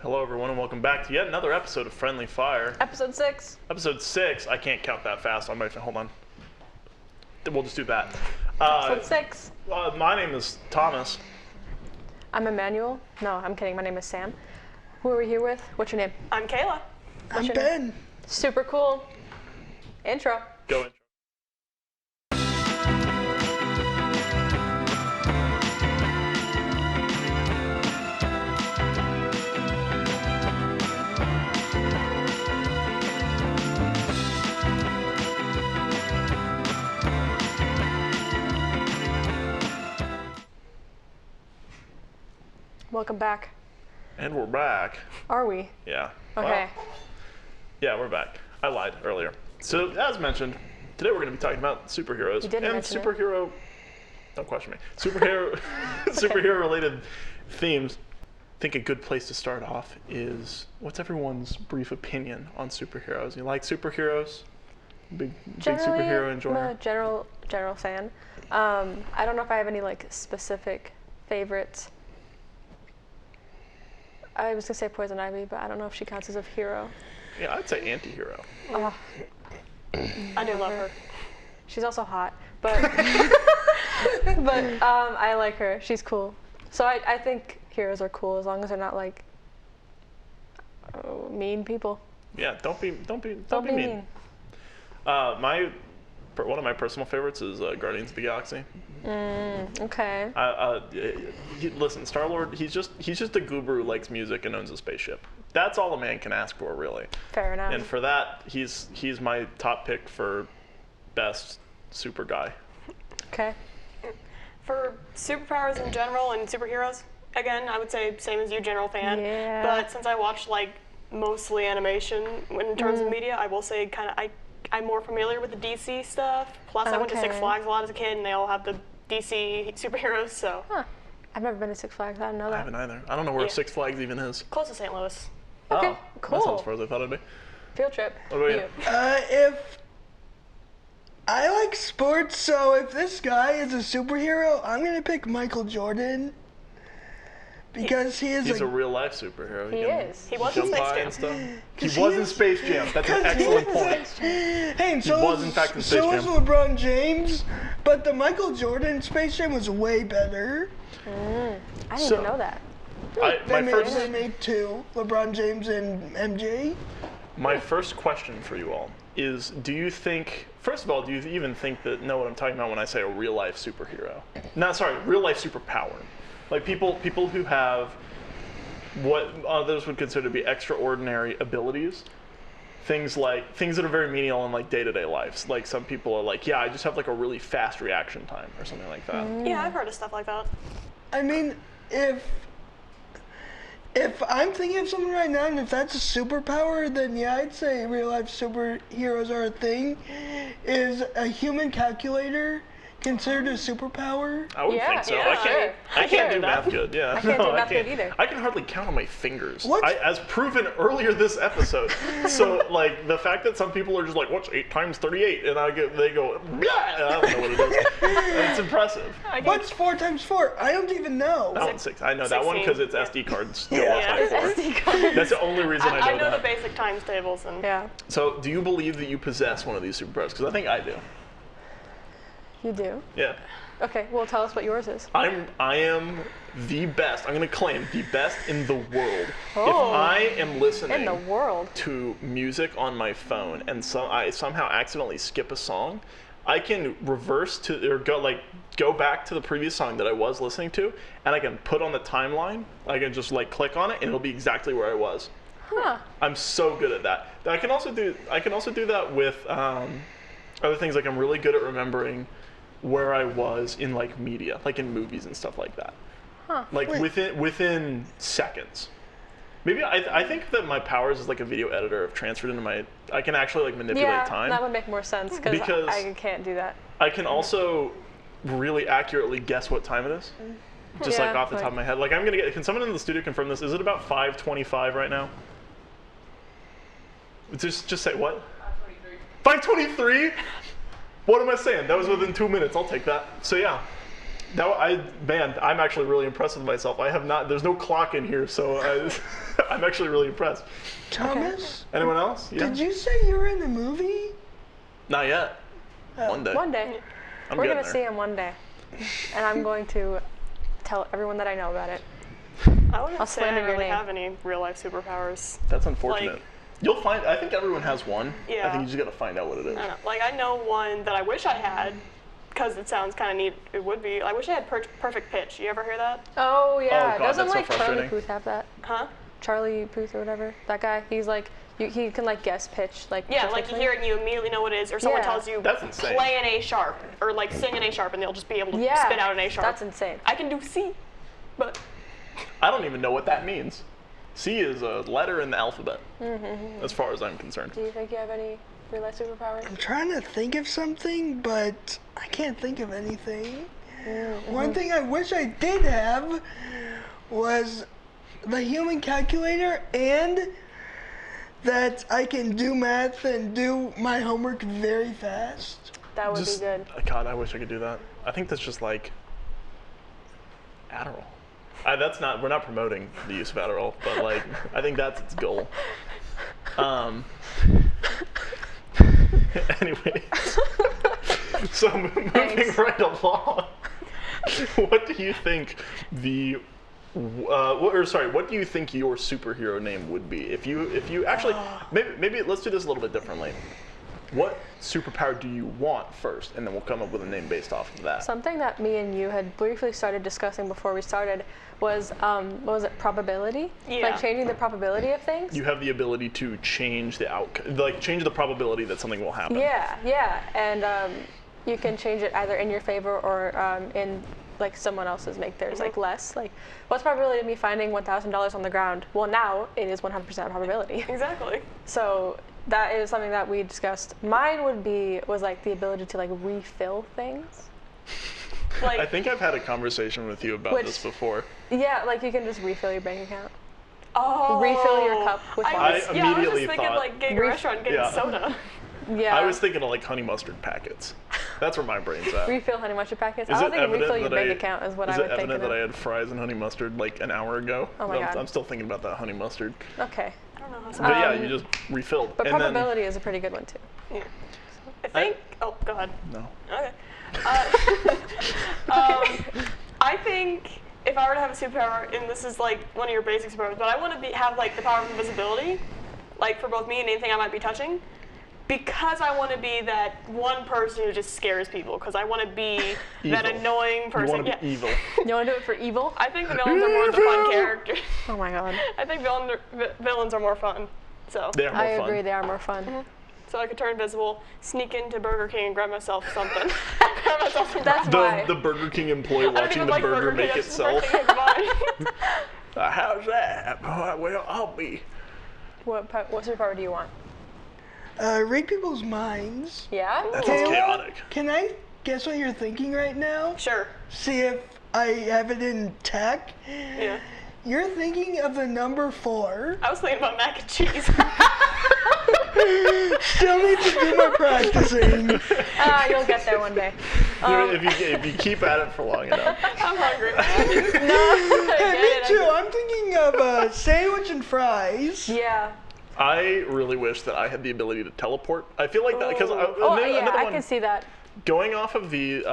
Hello, everyone, and welcome back to yet another episode of Friendly Fire. Episode 6. Episode 6. I can't count that fast. I might. Hold on. We'll just do that. Episode 6. My name is Thomas. I'm Emmanuel. No, I'm kidding. My name is Sam. Who are we here with? What's your name? I'm Kayla. What's I'm your name? Ben. Super cool. Intro. Go intro. Welcome back. And we're back. Are we? Yeah. Okay. Well, yeah, we're back. I lied earlier. So, as mentioned, today we're going to be talking about superheroes. You didn't and mention superhero. Don't question me. Superhero, superhero-related themes. I think a good place to start off is what's everyone's brief opinion on superheroes? You like superheroes? Big superhero enjoyer. I'm a general fan. I don't know if I have any like specific favorites. I was gonna say Poison Ivy, but I don't know if she counts as a hero. Yeah, I'd say anti-hero. Oh, I do love her. she's also hot, but I like her. She's cool. So I think heroes are cool as long as they're not like mean people. Yeah, don't be mean. One of my personal favorites is Guardians of the Galaxy. Okay. Listen, Star-Lord, he's just a goober who likes music and owns a spaceship. That's all a man can ask for, really. Fair enough. And for that, he's my top pick for best super guy. Okay. For superpowers in general and superheroes, again, I would say same as you, general fan. Yeah. But since I watch like mostly animation in terms of media, I will say I'm more familiar with the DC stuff. Plus, I went to Six Okay. Flags a lot as a kid, and they all have the DC superheroes. So Huh. I've never been to Six Flags. I didn't know I that. haven't either. I don't know where Yeah. Six Flags even is. close to St. Louis. Okay, Oh, cool. That sounds as far as I thought it'd be. Field trip. What about you? If I like sports, so if this guy is a superhero, I'm gonna pick Michael Jordan because He's a real life superhero. He can is. He was in jump Space high Jam. and stuff. He 'Cause was he in is- Space Jam. That's an 'cause he excellent is point. Hey, and so was, in fact, in Space so was Jam. LeBron James, but the Michael Jordan Space Jam was way better. I didn't So- even know that. They made two, LeBron James and MJ. My first question for you all is, do you even think that know what I'm talking about when I say a real life superhero? No, sorry, real life superpower. Like people who have what others would consider to be extraordinary abilities. Things that are very menial in like day-to-day lives. Like some people are like, yeah, I just have like a really fast reaction time or something like that. Yeah, I've heard of stuff like that. I mean, if I'm thinking of something right now, and if that's a superpower, then yeah, I'd say real life superheroes are a thing. Is a human calculator considered a superpower? I would Yeah, think so. yeah, I can't. sure. I can't do do math that. good. Yeah, I can't do no, math good either. I can hardly count on my fingers. What? As proven earlier this episode. So like the fact that some people are just like, what's 8 times 38, and they go, yeah, and I don't know what it is. It's impressive. What's 4 times 4? I don't even know. That one's 6. I know that one because 16, it's SD cards. Yeah. Go off by 4. SD card. That's the only reason I I know know the that. basic times tables and Yeah, So do you believe that you possess one of these superpowers? Because I think I do. you do. Yeah. Okay, well, tell us what yours is. I am the best. I'm going to claim the best in the world. Oh. If I am listening In the world. to music on my phone and I somehow accidentally skip a song, I can reverse to or go back to the previous song that I was listening to, and I can put on the timeline. I can just like click on it, and it'll be exactly where I was. Huh. I'm so good at that. I can also do that with other things. Like I'm really good at remembering where I was in like media, like in movies and stuff like that. Huh. Like within seconds. Maybe I think that my powers as like a video editor have transferred into my. I can actually like manipulate Yeah, time. that would make more sense Because- I can't do that. I can also really accurately guess what time it is. Just like Yeah, off the top of my head. Like I'm gonna get. Can someone in the studio confirm this? Is it about 5:25 right now? Just say what? 5:23. 5:23? What am I saying? That was within 2 minutes. I'll take that. So yeah, Man, I'm actually really impressed with myself. I have not. There's no clock in here, so I'm actually really impressed. Thomas, Anyone else? Yeah. did you say you were in a movie? Not yet. One day. One day. I'm We're getting gonna there. see him one day, and I'm going to tell everyone that I know about it. I wouldn't I'll say I slander your really name. have any real life superpowers. That's unfortunate. Like- You'll find. I think everyone has one. Yeah. I think you just got to find out what it is. I don't know. Like, I know one that I wish I had, because it sounds kind of neat. It would be. I wish I had perfect pitch. You ever hear that? Oh yeah, Oh, God, doesn't that's so like Charlie frustrating. Puth have that? Huh? Charlie Puth or whatever. That guy. He's like, he can like guess pitch like. Yeah, like you perfectly. hear it and you immediately know what it is, or someone Yeah. tells you That's insane. play an A sharp, or like sing an A sharp, and they'll just be able to Yeah, spit out an A sharp. that's insane. I can do C, but I don't even know what that means. C is a letter in the alphabet, as far as I'm concerned. Do you think you have any real life superpowers? I'm trying to think of something, but I can't think of anything. One thing I wish I did have was the human calculator, and that I can do math and do my homework very fast. That would Just, be good. God, I wish I could do that. I think that's just like Adderall. That's not. We're not promoting the use of Adderall, but like, I think that's its goal. Anyways, so moving Thanks. right along. What do you think the? What do you think your superhero name would be? If you actually, maybe let's do this a little bit differently. What superpower do you want first, and then we'll come up with a name based off of that. Something that me and you had briefly started discussing before we started was, what was it, probability? Yeah. Like changing the probability of things? You have the ability to change the outcome, like change the probability that something will happen. Yeah, and you can change it either in your favor or in like someone else's, make theirs like less. Like, what's the probability of me finding $1,000 on the ground? Well, now it is 100% probability. exactly. So that is something that we discussed. Mine was like the ability to like refill things. Like, I think I've had a conversation with you about this before. Yeah, like you can just refill your bank account. oh, refill your cup with water. I I was immediately just thinking thought- like getting a restaurant and getting Yeah. soda. Yeah. I was thinking of like honey mustard packets. That's where my brain's at. refill honey mustard packets. Is I don't it think refill evident your that bank I- account is what Is I it would think evident of. that I had fries and honey mustard like an hour ago? Oh my God. I'm still thinking about that honey mustard. Okay. I don't know how. But yeah, you just refilled. But and probability is a pretty good one too. Yeah. I think. Oh, go ahead. Then, no. Okay. I think if I were to have a superpower, and this is like one of your basic superpowers, but I want to have like the power of invisibility, like for both me and anything I might be touching, because I want to be that one person who just scares people. Because I want to be that Evil. annoying You person. want to be evil. You want to do it for evil? I think the villains are more the fun characters. Oh my God. I think villains are more fun. So. They are more I fun. agree. They are more fun. So I could turn invisible, sneak into Burger King and grab myself something. grab myself some That's why. The Burger King employee I don't watching even the like burger King, make I just- itself. Burger King is mine. How's that? Well, I'll be. What superpower do you want? Read people's minds. Yeah? That sounds Kayla, chaotic. Can I guess what you're thinking right now? Sure. See if I have it in tech. Yeah. You're thinking of the number 4. I was thinking about mac and cheese. Still need to do my practicing. You'll get there one day. If you keep at it for long enough. I'm hungry. Hey, me too. I'm thinking of a sandwich and fries. Yeah. I really wish that I had the ability to teleport. I feel like that because Oh, yeah, another I one, can see that. going off of the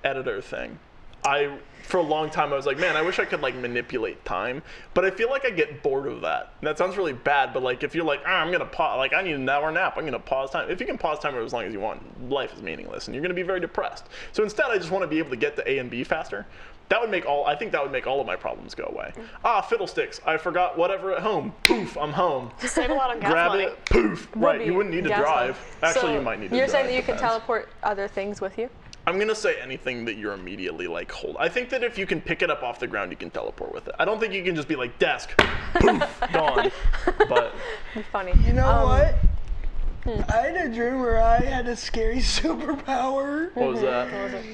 editor thing, for a long time I was like, man, I wish I could like manipulate time, but I feel like I get bored of that. And that sounds really bad, but like if you're like, I'm gonna pause, like I need an hour nap, I'm gonna pause time. If you can pause time as long as you want, life is meaningless, and you're gonna be very depressed. So instead, I just want to be able to get to A and B faster. That would make I think that would make all of my problems go away. Fiddlesticks, I forgot whatever at home. Poof, I'm home. Save a lot of gas Grab money. it, poof. Right, you wouldn't need to Gas drive. money. Actually, So you might need to You're drive. saying that you can depends. teleport other things with you? I'm gonna say anything that you're immediately like hold. I think that if you can pick it up off the ground, you can teleport with it. I don't think you can just be like desk, poof, gone. But Be funny. You know what? I had a dream where I had a scary superpower. what was that? What was it?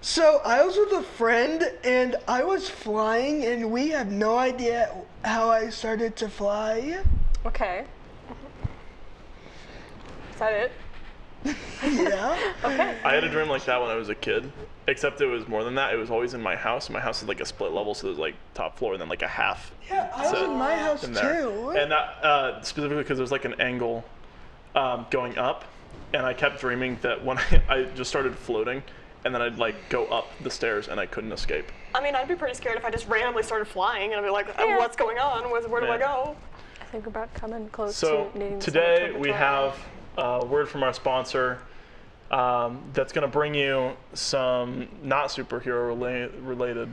So I was with a friend and I was flying and we have no idea how I started to fly. Okay. Is that it? Yeah. Okay. I had a dream like that when I was a kid, except it was more than that. It was always in my house. My house is like a split level, so there's like top floor and then like a half. Yeah, I was in my house in there. too. And that, specifically because there's like an angle going up, and I kept dreaming that when I just started floating, and then I'd like go up the stairs and I couldn't escape. I mean, I'd be pretty scared if I just randomly started flying and I'd be like, what's going on? Where do I go? I think we're about coming close So to needing today we have a word from our sponsor that's going to bring you some not superhero related.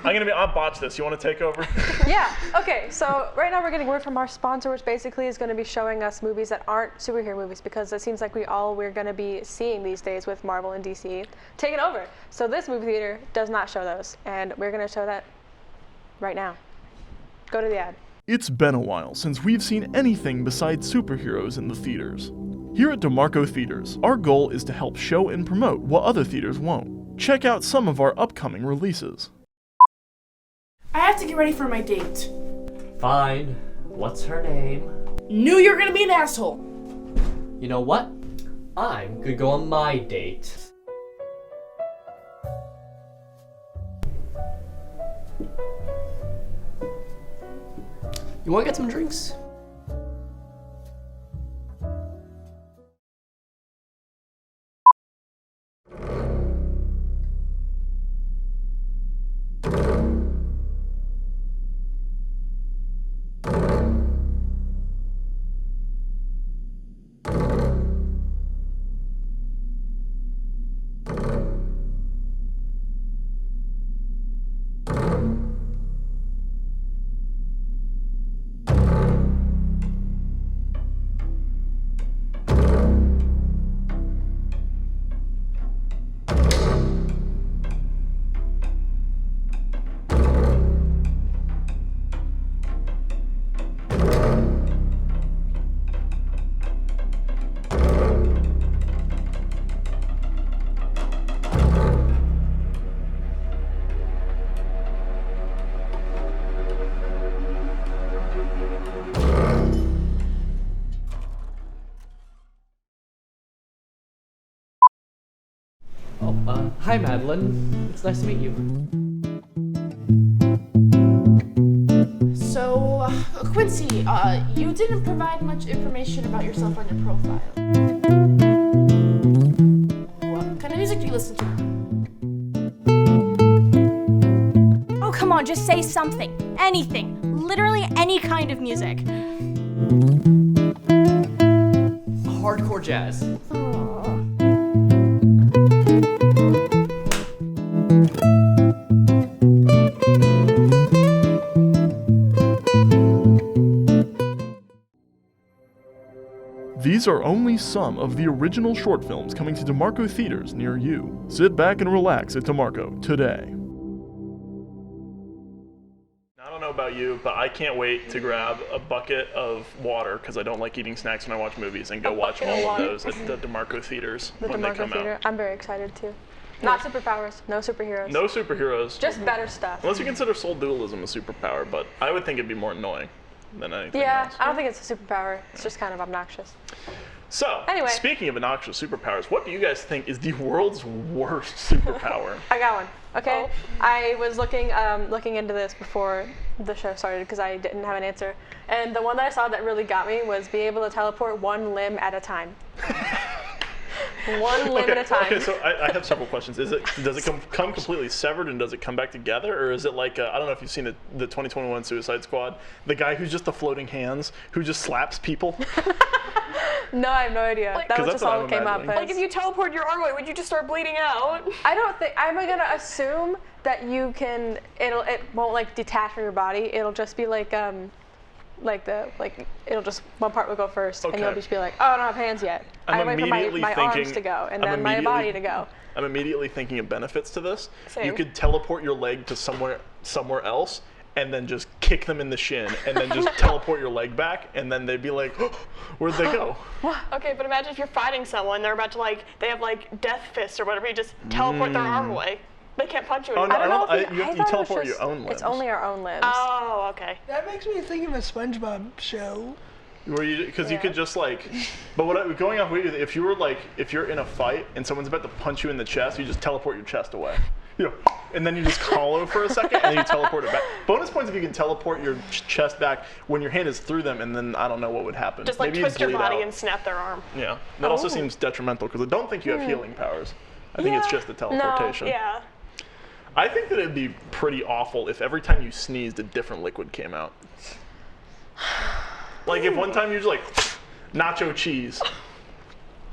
I'll botch this. You want to take over? Yeah. Okay. So right now we're getting word from our sponsor, which basically is going to be showing us movies that aren't superhero movies, because it seems like we're going to be seeing these days with Marvel and DC taking over. So this movie theater does not show those, and we're going to show that right now. Go to the ad. It's been a while since we've seen anything besides superheroes in the theaters. Here at DeMarco Theaters, our goal is to help show and promote what other theaters won't. Check out some of our upcoming releases. I have to get ready for my date. Fine. What's her name? Knew you were gonna be an asshole. You know what? I'm gonna go on my date. You wanna get some drinks? Hi Madeline. It's nice to meet you. So, Quincy, you didn't provide much information about yourself on your profile. What kind of music do you listen to? Oh, come on, just say something. Anything. Literally any kind of music. Hardcore jazz. These are only some of the original short films coming to DeMarco Theaters near you. Sit back and relax at DeMarco today. I don't know about you, but I can't wait to grab a bucket of water, because I don't like eating snacks when I watch movies, and go watch all of those at the DeMarco Theaters when they come out. I'm very excited too. Not superpowers, no superheroes. No superheroes. Just better stuff. Unless you consider soul dualism a superpower, but I would think it'd be more annoying than anything else. I don't think it's a superpower. It's just kind of obnoxious. So, Anyway. Speaking of obnoxious superpowers, what do you guys think is the world's worst superpower? I got one. Okay. Oh. I was looking into this before the show started because I didn't have an answer, and the one that I saw that really got me was being able to teleport one limb at a time. One limb at a time. Okay, so I have several questions. Does it come completely severed, and does it come back together, or is it like I don't know if you've seen the 2021 Suicide Squad, the guy who's just the floating hands who just slaps people? No, I have no idea. Like- That was 'Cause just that's what all I'm that came up. imagining. Like, if you teleport your arm away, would you just start bleeding out? I don't think I'm gonna assume that you can. It won't like detach from your body. It'll just be like it'll just one part will go first, and you'll Okay. just be like, oh, I don't have hands yet. I I'm wait for immediately my arms thinking- to go, and I'm then my body immediately- to go. I'm immediately thinking of benefits to this. Same. You could teleport your leg to somewhere else, and then just kick them in the shin, and then just teleport your leg back, and then they'd be like, oh, where'd they go? Okay, but imagine if you're fighting someone, they're about to they have death fists or whatever, you just teleport their arm away. They can't punch you Oh, anymore. no, I don't know if you thought it was teleport just- your own limbs. It's only our own limbs. Oh, okay. That makes me think of a SpongeBob show. Because you could just like, but going off with you, if you're in a fight and someone's about to punch you in the chest, you just teleport your chest away. And then you just hollow for a second, and then you teleport it back. Bonus points if you can teleport your chest back when your hand is through them, and then I don't know what would happen. Just like Maybe twist your body out. and snap their arm. Yeah, that also seems detrimental because I don't think you have healing powers. I think it's just the teleportation. No, yeah. I think that it'd be pretty awful if every time you sneezed, a different liquid came out. Like if one time you're just like nacho cheese.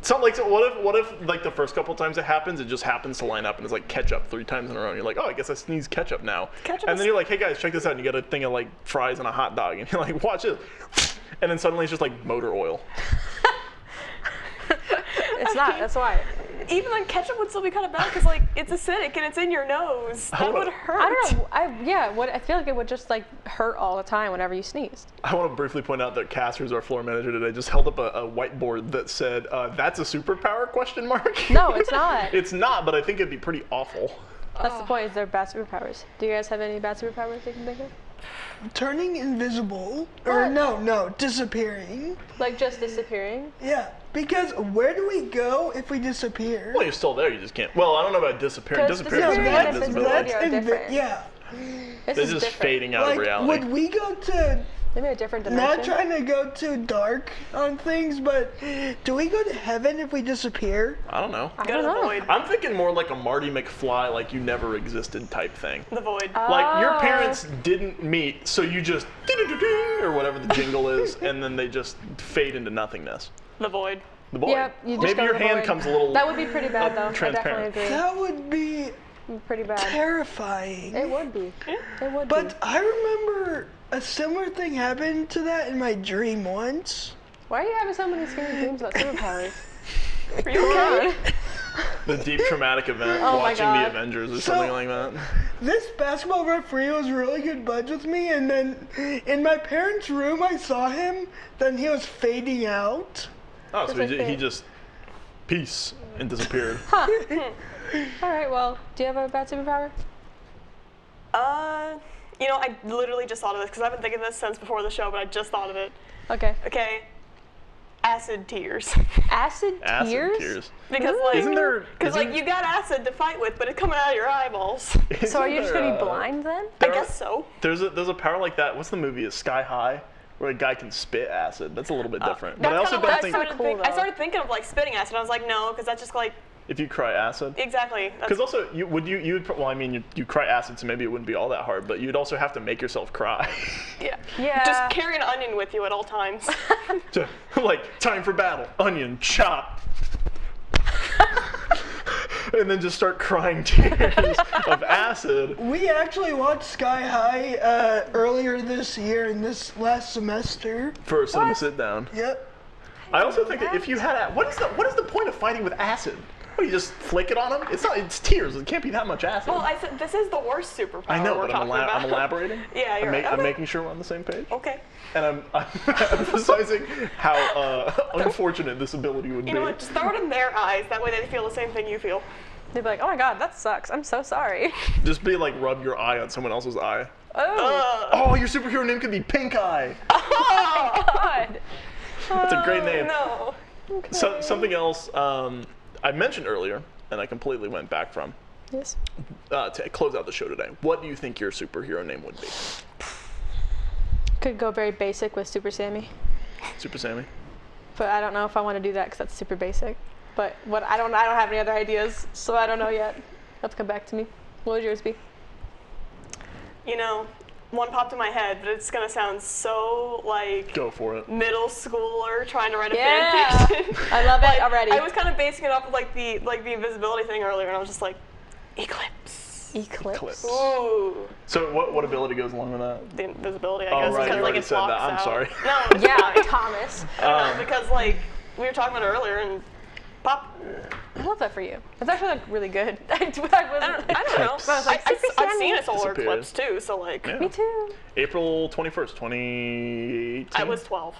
So like, what if like the first couple times it happens, it just happens to line up and it's like ketchup 3 times in a row. And you're like, oh, I guess I sneezed ketchup now. And then you're like, hey guys, check this out. And you get a thing of like fries and a hot dog, and you're like, watch this. And then suddenly it's just like motor oil. It's not. That's why. Even like ketchup would still be kind of bad because like it's acidic and it's in your nose. That would hurt. I don't know. I feel like it would just like hurt all the time whenever you sneezed. I want to briefly point out that Cass, who's our floor manager today, just held up a whiteboard that said, "That's a superpower?" ? No, it's not. It's not, but I think it'd be pretty awful. That's the point. Is they're bad superpowers. Do you guys have any bad superpowers you can think of? Turning invisible, or no, disappearing. Like just disappearing? Yeah, because where do we go if we disappear? Well, you're still there. You just can't. Well, I don't know about disappearing. 'Cause Disappearing doesn't disappearing mean and invisibility. invisibility are different. Yeah. This They're is just different. fading out of Like, reality. would we go to, Maybe a different dimension. not trying to go too dark on things, but do we go to heaven if we disappear? I don't know. I Go don't to the know. void. I'm thinking more like a Marty McFly, like you never existed type thing. The void. Like your parents didn't meet, so you just or whatever the jingle is, and then they just fade into nothingness. The void. The void. Yep, you just Maybe go your to the hand void. comes a little. That would be pretty bad though. I transparent. definitely agree. That would be Pretty bad. terrifying. It would be. It would But be. I remember a similar thing happened to that in my dream once. Why are you having so many scary dreams about superpowers? Are you okay? The deep traumatic event, Oh my watching the God. Avengers or So- something like that. This basketball referee was really good buds with me, and then in my parents' room I saw him, then he was fading out. Oh, so like he that. just peace and disappeared. All right. Well, do you have a bad superpower? You know, I literally just thought of this because I've been thinking this since before the show, but I just thought of it. Okay. Okay. Acid tears. Acid Acid tears? tears. Because like, Isn't there? because like you got acid to fight with, but it's coming out of your eyeballs. So are you just gonna be blind then? I guess so. There's a power like that. What's the movie? Is Sky High, where a guy can spit acid. That's a little bit different. But I also don't think I started thinking of like spitting acid. I was like, no, because that's just like if you cry acid. exactly. Because also, you cry acid, so maybe it wouldn't be all that hard, but you'd also have to make yourself cry. Yeah. Just carry an onion with you at all times. Like, time for battle, onion, chop. And then just start crying tears of acid. We actually watched Sky High earlier this year in this last semester. For some sit down. Yep. I also think that if you had, what is the point of fighting with acid? What, you just flick it on them? It's tears. It can't be that much acid. Well, I said this is the worst superpower I know, we're but talking about. I'm elaborating. Yeah, you're right. I'm Okay. making sure we're on the same page. Okay. And I'm emphasizing how unfortunate this ability would be. You know what? Just throw it in their eyes. That way they feel the same thing you feel. They'd be like, oh my God, that sucks. I'm so sorry. Just be like, rub your eye on someone else's eye. Oh. Oh, your superhero name could be Pink Eye. Oh God. It's a great name. No. So, something else I mentioned earlier, and I completely went back from, Yes. to close out the show today. What do you think your superhero name would be? Could go very basic with Super Sammy, Super Sammy? but I don't know if I want to do that because that's super basic. But what I don't have any other ideas, so I don't know yet. Have to come back to me. What would yours be? You know, one popped in my head, but it's gonna sound so like Go for it. middle schooler trying to write a Yeah. fanfiction. I love it already. I was kind of basing it off of like the invisibility thing earlier, and I was just like, Eclipse. Eclipse. Ooh, So what ability goes along with that? the invisibility. I Oh, guess right, because you like already it said that. blocks I'm out. sorry. No, it's Yeah, fine. Thomas. I don't know, because like we were talking about it earlier, and pop. I love that for you. It's actually like really good. I I don't know. I was like, Super I've Sammy. seen a solar Disappeared. eclipse too, so like Yeah. Me too. April 21st, 2018? I was 12.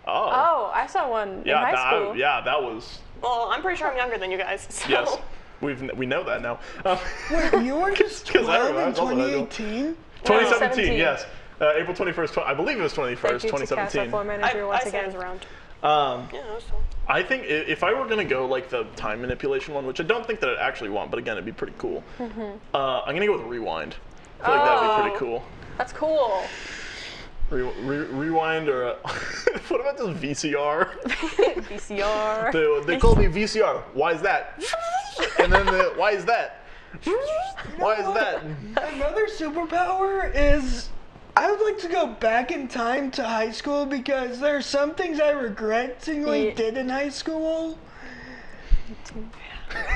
Oh. Oh, I saw one in high school. that was, Well, I'm pretty sure I'm younger than you guys. So. yes. We know that now. Wait, you were just 'Cause I 12 in remember, I was also 2018? 2017, 17. yes. April 21st, I believe it was 21st, Thank you to 2017. Castle Manager once I again. stand around. Um, Yeah, that's fine. I think if I were going to go like the time manipulation one, which I don't think that I'd actually want, but again, it'd be pretty cool. I'm going to go with rewind. I feel like that'd be pretty cool. That's cool. Rewind or what about this VCR? VCR. They call me VCR. Why is that? And then why is that? Why is that? Another superpower is I would like to go back in time to high school because there are some things I regrettingly did in high school.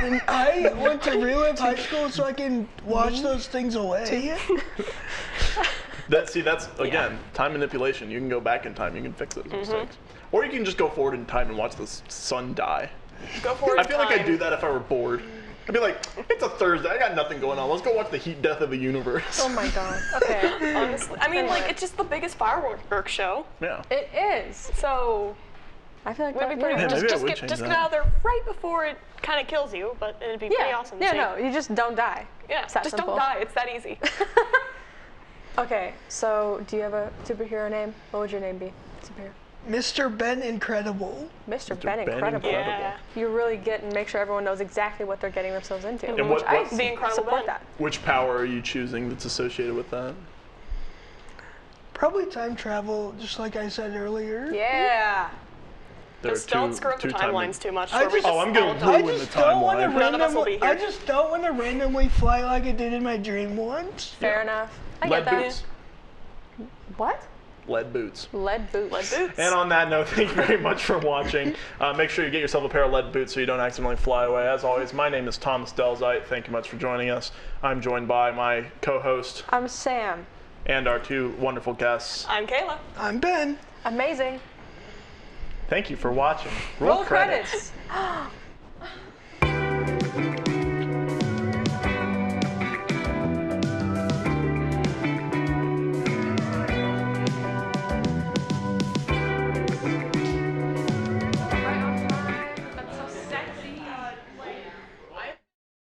And I want to relive high school so I can wash those things away. That's again time manipulation. You can go back in time. You can fix those mistakes, or you can just go forward in time and watch the sun die. Go forward. I feel like I'd do that if I were bored. I'd be like, it's a Thursday. I got nothing going on. Let's go watch the heat death of the universe. Oh my god. Okay. Honestly, I mean, like, it's just the biggest fireworks show. Yeah. It is. So I feel like it'd be that, pretty. yeah. maybe I Just would get change get that. out of there right before it kind of kills you, but it'd be pretty awesome. to Yeah, see. no, you just don't die. Yeah, It's that just simple. don't die. It's that easy. Okay, so do you have a superhero name? What would your name be? Superhero. Mr. Ben Incredible. Mr. Ben Ben Incredible. Yeah. You really get and make sure everyone knows exactly what they're getting themselves into. And what- I what's- The Incredible support Ben. that. Which power are you choosing that's associated with that? Probably time travel, just like I said earlier. Yeah. There are Just don't screw up the two time- timelines too much. I where we just- Oh, I'm all gonna die. I ruin the just don't want to timeline. None of us will be randomly. I here. just don't want to randomly fly like I did in my dream once. Fair enough. I Lead get that. boots. What? Lead boots. Lead boots. Lead boots. And on that note, thank you very much for watching. Make sure you get yourself a pair of lead boots so you don't accidentally fly away. As always, my name is Thomas Delzeit. Thank you much for joining us. I'm joined by my co-host I'm Sam. and our two wonderful guests. I'm Kayla. I'm Ben. Amazing. Thank you for watching. Roll credits.